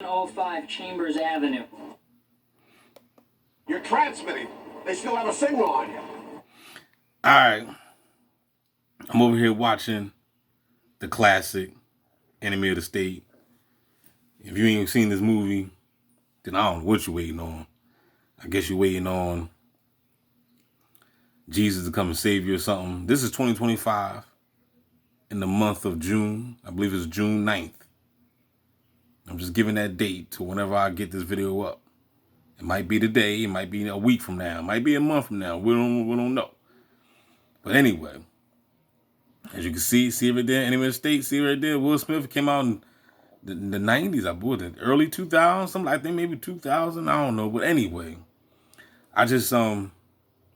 105 Chambers Avenue. You're transmitting. They still have a signal on you. All right. I'm over here watching the classic Enemy of the State. If you ain't seen this movie, then I don't know what you're waiting on. I guess you're waiting on Jesus to come and save you or something. This is 2025 in the month of June. I believe it's June 9th. I'm just giving that date to whenever I get this video up. It might be today. It might be a week from now. It might be a month from now. We don't know. But anyway, as you can see right there, Enemy of the State, see right there, Will Smith came out in the 90s, I believe, early 2000s, something like that, maybe 2000, I don't know. But anyway, I just wanted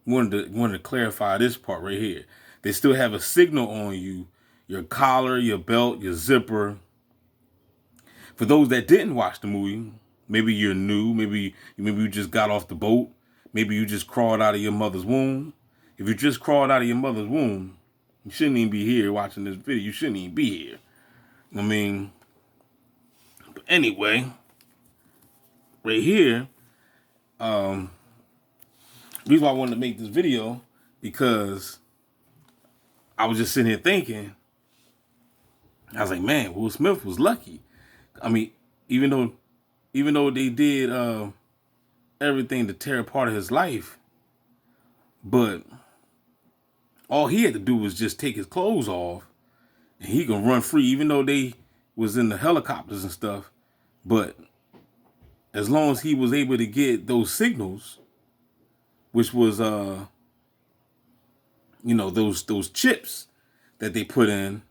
to clarify this part right here. They still have a signal on you, your collar, your belt, your zipper. For those that didn't watch the movie, maybe you're new, maybe you just got off the boat, maybe you just crawled out of your mother's womb. If you just crawled out of your mother's womb, you shouldn't even be here watching this video. You shouldn't even be here. I mean, but anyway, right here, the reason why I wanted to make this video, because I was just sitting here thinking, I was like, man, Will Smith was lucky. I mean, even though they did everything to tear apart his life, but all he had to do was just take his clothes off and he can run free, even though they was in the helicopters and stuff. But as long as he was able to get those signals, which was those chips that they put in,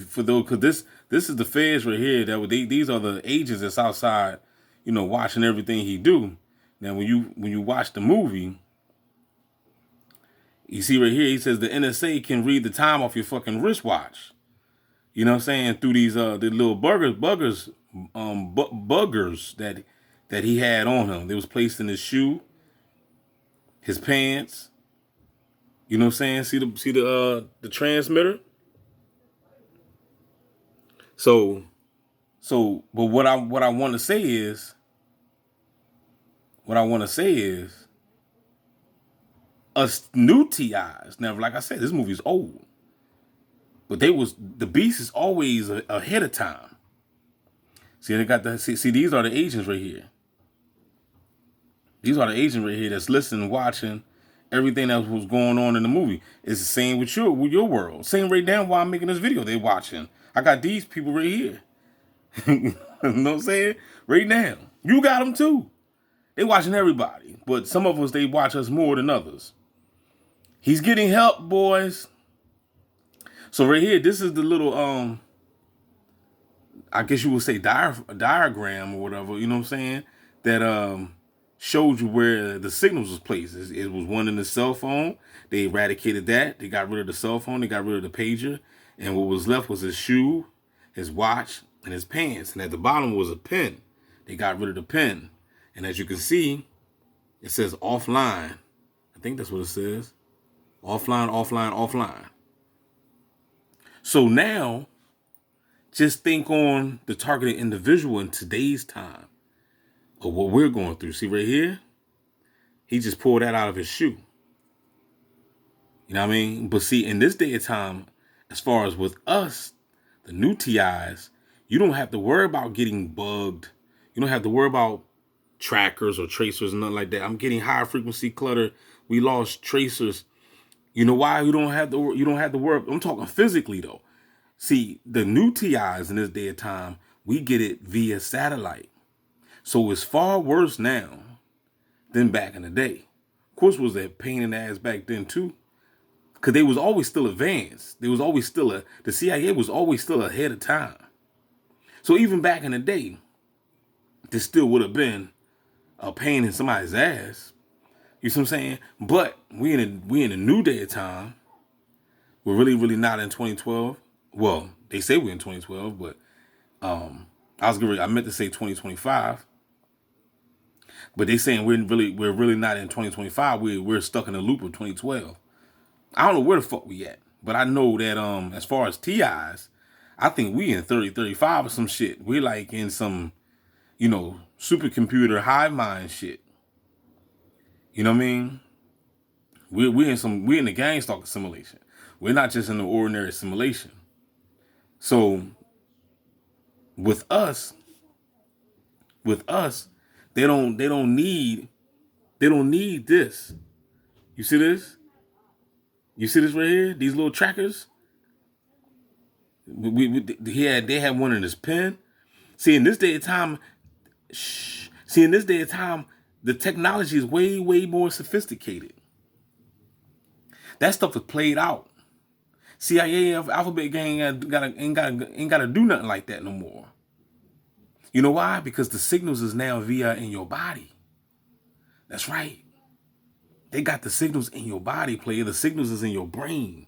for those, because this is the feds right here, these are the agents that's outside, watching everything he do. Now when you watch the movie, you see right here, he says the NSA can read the time off your fucking wristwatch. You know what I'm saying? Through these the little buggers that he had on him. They was placed in his shoe, his pants. You know what I'm saying? See the transmitter? So but what I want to say is us new TIs. Now, like I said, this movie's old. But the beast is always ahead of time. See, they got see, these are the agents right here. These are the agents right here that's listening, watching everything that was going on in the movie. It's the same with your world. Same right now while I'm making this video. They watching. I got these people right here. You know what I'm saying? Right now. You got them too. They watching everybody. But some of us, they watch us more than others. He's getting help, boys. So right here, this is the little, I guess you would say diagram or whatever, you know what I'm saying? That showed you where the signals was placed. It was one in the cell phone. They eradicated that. They got rid of the cell phone. They got rid of the pager. And what was left was his shoe, his watch, and his pants. And at the bottom was a pen. They got rid of the pen. And as you can see, it says offline. I think that's what it says. Offline, offline, offline. So now, just think on the targeted individual in today's time of what we're going through. See right here? He just pulled that out of his shoe. You know what I mean? But see, in this day of time, as far as with us, the new TIs, you don't have to worry about getting bugged. You don't have to worry about trackers or tracers and nothing like that. I'm getting high frequency clutter. We lost tracers. You know why you don't have to worry? I'm talking physically though. See, the new TIs in this day of time, we get it via satellite. So it's far worse now than back in the day. Of course, it was a pain in the ass back then too. Because they was always still advanced. There was always still the CIA was always still ahead of time. So even back in the day, this still would have been a pain in somebody's ass. You see what I'm saying? But we in a new day of time. We're really, really not in 2012. Well, they say we're in 2012, but I meant to say 2025. But they saying we're really not in 2025. We're stuck in the loop of 2012. I don't know where the fuck we at, but I know that as far as TIs, I think we in 30, 35 or some shit. We're like in some supercomputer hive mind shit. You know what I mean? We're in the gang stalker simulation. We're not just in the ordinary simulation. So with us, they don't need this. You see this? You see this right here? These little trackers. They had one in his pen. See, in this day of time, the technology is way, way more sophisticated. That stuff is played out. CIA, Alphabet Gang ain't gotta do nothing like that no more. You know why? Because the signals is now via in your body. That's right. They got the signals in your body, player. The signals is in your brain.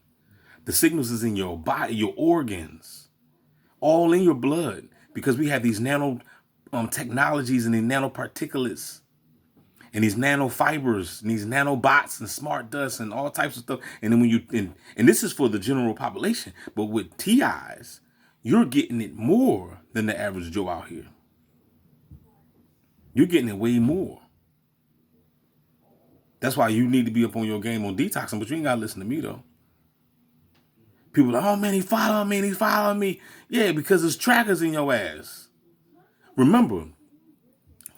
The signals is in your body, your organs, all in your blood. Because we have these nano technologies and these nanoparticulates and these nanofibers and these nanobots and smart dust and all types of stuff. And then and this is for the general population, but with TIs, you're getting it more than the average Joe out here. You're getting it way more. That's why you need to be up on your game on detoxing, but you ain't got to listen to me though. People are like, oh man, he's following me. Yeah, because there's trackers in your ass. Remember,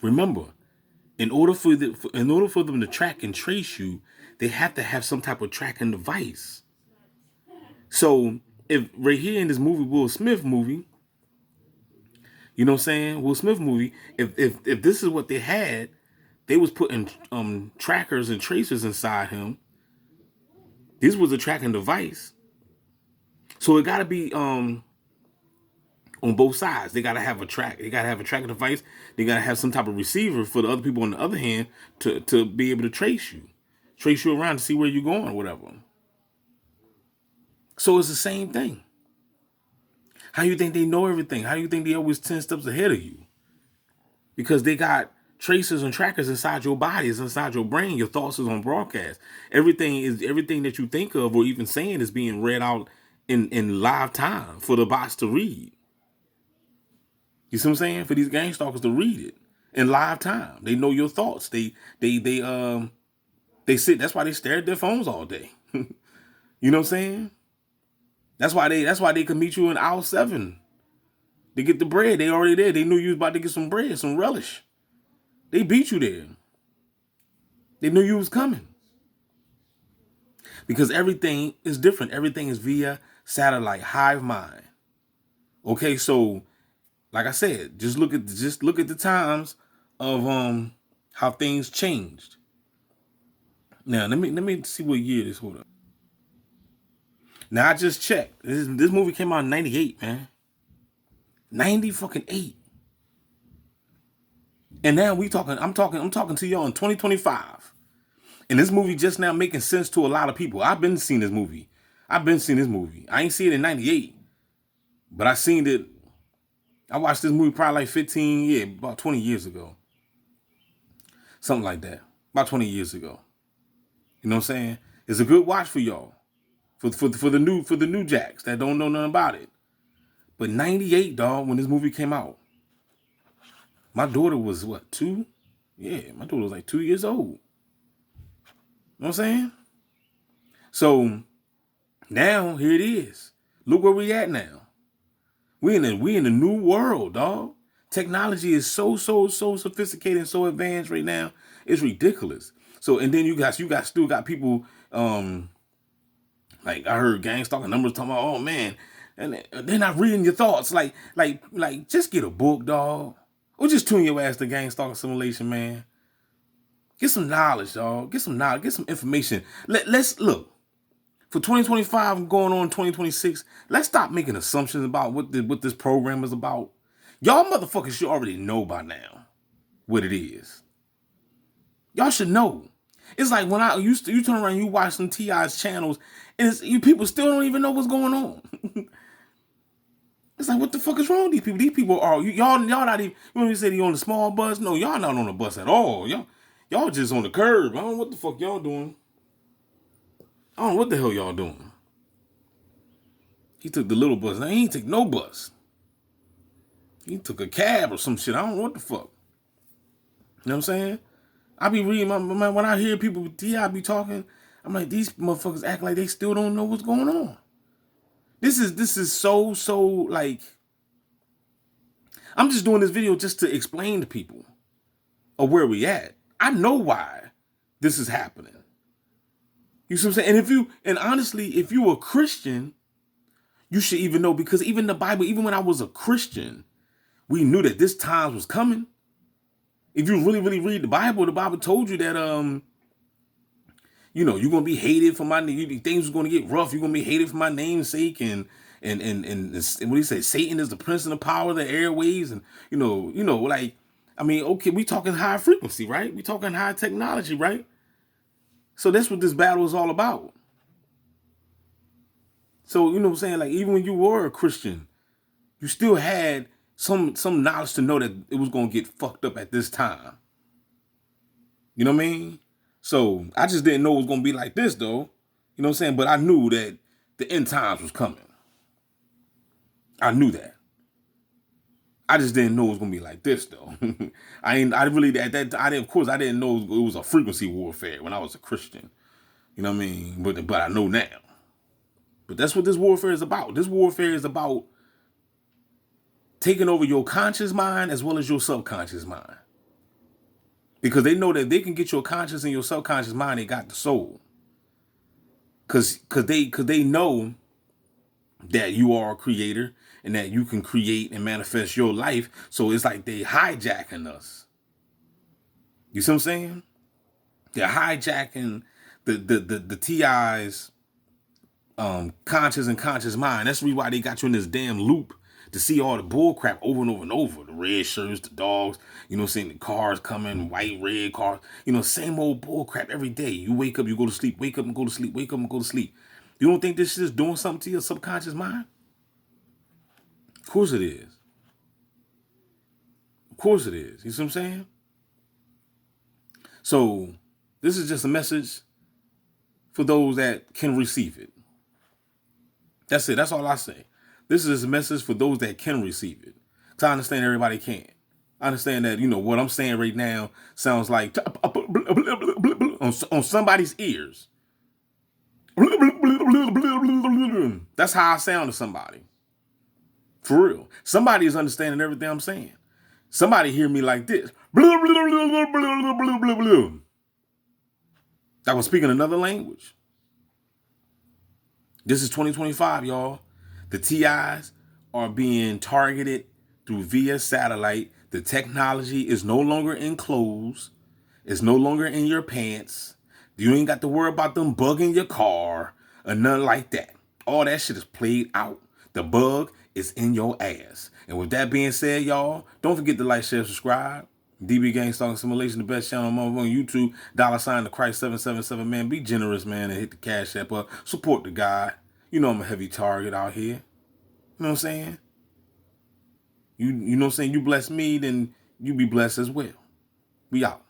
in order for them to track and trace you, they have to have some type of tracking device. So if right here in this movie, Will Smith movie, you know what I'm saying? Will Smith movie, if this is what they had, they was putting trackers and tracers inside him. This was a tracking device. So it gotta be on both sides. They gotta have a track. They gotta have a tracking device. They gotta have some type of receiver for the other people on the other hand to be able to trace you around to see where you're going or whatever. So it's the same thing. How you think they know everything? How do you think they always 10 steps ahead of you? Because they got tracers and trackers inside your body, it's inside your brain. Your thoughts is on broadcast. Everything that you think of or even saying is being read out in live time for the bots to read. You see what I'm saying? For these gang stalkers to read it in live time. They know your thoughts. They sit. That's why they stare at their phones all day. You know what I'm saying? That's why they could meet you in aisle 7. They get the bread. They already there. They knew you was about to get some bread, some relish. They beat you there. They knew you was coming. Because everything is different. Everything is via satellite, hive mind. Okay, so like I said, just look at the times of how things changed. Now let me see what year this. Hold up. Now I just checked. This movie came out in 98, man. 90 fucking 8. And now I'm talking to y'all in 2025. And this movie just now making sense to a lot of people. I've been seeing this movie. I ain't seen it in 98. But I seen it. I watched this movie probably like about 20 years ago. Something like that. About 20 years ago. You know what I'm saying? It's a good watch for y'all. For the new jacks that don't know nothing about it. But 98, dog, when this movie came out. My daughter was what, 2? Yeah, my daughter was like 2 years old. You know what I'm saying? So now here it is. Look where we at now. We in the new world, dog. Technology is so sophisticated and so advanced right now. It's ridiculous. So and then you guys still got people like I heard gang stalking numbers talking about, oh man, and they're not reading your thoughts. Like just get a book, dog. Or just tune your ass to gang stalking simulation, man. Get some knowledge, dog. Get some knowledge. Get some information. Let's look. For 2025 and going on 2026, let's stop making assumptions about what this program is about. Y'all motherfuckers should already know by now what it is. Y'all should know. It's like when you turn around and you watch some T.I.'s channels and you people still don't even know what's going on. It's like, what the fuck is wrong with these people? These people are, y'all not even, you know, you said you on the small bus? No, y'all not on the bus at all. Y'all just on the curb. I don't know what the fuck y'all doing. I don't know what the hell y'all doing. He took the little bus. Now he ain't take no bus. He took a cab or some shit. I don't know what the fuck. You know what I'm saying? I be reading when I hear people with T.I. be talking, I'm like, these motherfuckers act like they still don't know what's going on. This is so like, I'm just doing this video just to explain to people of where we at. I know why this is happening. You see what I'm saying? And honestly, if you a Christian, you should even know, because even the Bible, even when I was a Christian, we knew that this time was coming. If you really read the Bible told you that, you're going to be hated for my name. Things are going to get rough. You're going to be hated for my name's sake. And what do you say? Satan is the prince of the power of the airways. And, like, I mean, okay, we talking high frequency, right? We talking high technology, right? So that's what this battle is all about. So, you know what I'm saying? Like, even when you were a Christian, you still had some knowledge to know that it was going to get fucked up at this time. You know what I mean? So I just didn't know it was going to be like this, though. You know what I'm saying? But I knew that the end times was coming. I knew that. I just didn't know it was going to be like this, though. I didn't know it was a frequency warfare when I was a Christian. You know what I mean? But I know now. But that's what this warfare is about. This warfare is about taking over your conscious mind as well as your subconscious mind. Because they know that they can get your conscious and your subconscious mind, they got the soul. Cause they know that you are a creator and that you can create and manifest your life. So it's like they hijacking us. You see what I'm saying? They're hijacking the TI's conscious and conscious mind. That's why they got you in this damn loop to see all the bull crap over and over and over. The red shirts, the dogs, you know what I'm saying? The cars coming, white, red cars. You know, same old bull crap every day. You wake up, you go to sleep, wake up and go to sleep, wake up and go to sleep. You don't think this shit is doing something to your subconscious mind? Of course it is. Of course it is. You see what I'm saying? So this is just a message for those that can receive it. That's it. That's all I say. This is a message for those that can receive it. Because I understand everybody can't. I understand that, what I'm saying right now sounds like on somebody's ears. That's how I sound to somebody. For real. Somebody is understanding everything I'm saying. Somebody hear me like this. I was speaking another language. This is 2025, y'all. The TIs are being targeted through via satellite. The technology is no longer in clothes. It's no longer in your pants. You ain't got to worry about them bugging your car or nothing like that. All that shit is played out. The bug is in your ass. And with that being said, y'all, don't forget to like, share, subscribe. DB Gang Stalking Simulation, the best channel on YouTube. $the Christ 777, man. Be generous, man, and hit the cash app up. Support the guy. You know I'm a heavy target out here. You know what I'm saying? You know what I'm saying? You bless me, then you be blessed as well. We out.